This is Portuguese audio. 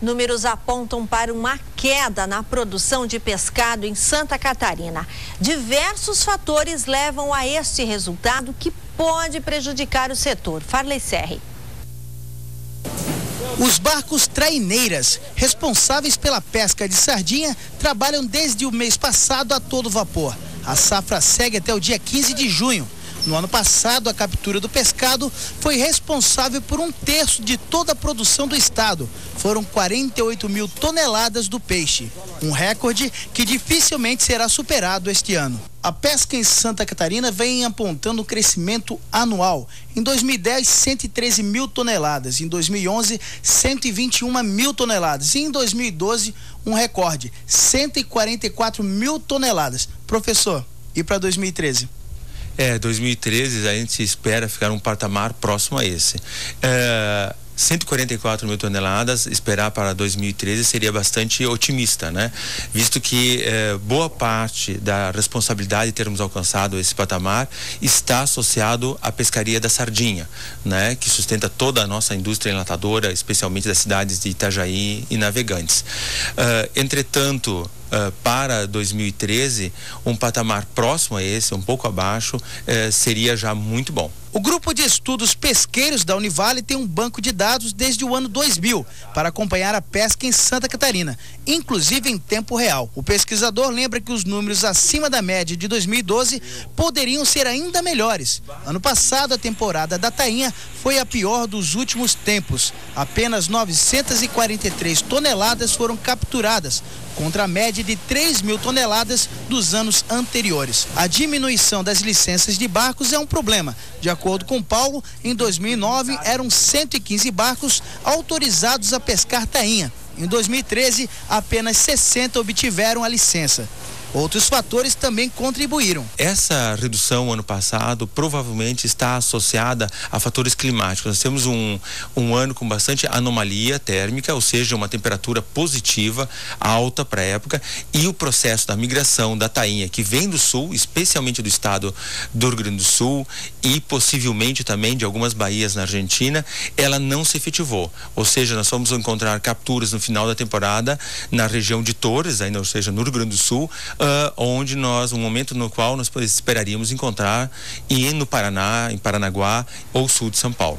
Números apontam para uma queda na produção de pescado em Santa Catarina. Diversos fatores levam a este resultado que pode prejudicar o setor. Farley Serri. Os barcos traineiras, responsáveis pela pesca de sardinha, trabalham desde o mês passado a todo vapor. A safra segue até o dia 15 de junho. No ano passado, a captura do pescado foi responsável por 1/3 de toda a produção do estado. Foram 48 mil toneladas do peixe, um recorde que dificilmente será superado este ano. A pesca em Santa Catarina vem apontando um crescimento anual. Em 2010, 113 mil toneladas. Em 2011, 121 mil toneladas. E em 2012, um recorde, 144 mil toneladas. Professor, e para 2013? 2013 a gente espera ficar um patamar próximo a esse. 144 mil toneladas, esperar para 2013 seria bastante otimista, né? Visto que boa parte da responsabilidade de termos alcançado esse patamar está associado à pescaria da sardinha, né? Que sustenta toda a nossa indústria enlatadora, especialmente das cidades de Itajaí e Navegantes. Entretanto, para 2013, um patamar próximo a esse, um pouco abaixo, seria já muito bom. O Grupo de Estudos Pesqueiros da Univale tem um banco de dados desde o ano 2000 para acompanhar a pesca em Santa Catarina, inclusive em tempo real. O pesquisador lembra que os números acima da média de 2012 poderiam ser ainda melhores. Ano passado, a temporada da tainha foi a pior dos últimos tempos. Apenas 943 toneladas foram capturadas, contra a média de 3 mil toneladas dos anos anteriores. A diminuição das licenças de barcos é um problema. De acordo com Paulo, em 2009 eram 115 barcos autorizados a pescar tainha. Em 2013, apenas 60 obtiveram a licença. Outros fatores também contribuíram. Essa redução ano passado provavelmente está associada a fatores climáticos. Nós temos um ano com bastante anomalia térmica, ou seja, uma temperatura positiva, alta para a época, e o processo da migração da tainha, que vem do sul, especialmente do estado do Rio Grande do Sul e possivelmente também de algumas baías na Argentina, ela não se efetivou. Ou seja, nós vamos encontrar capturas no final da temporada na região de Torres, ainda, ou seja, no Rio Grande do Sul, onde um momento no qual nós esperaríamos encontrar no Paraná, em Paranaguá ou sul de São Paulo.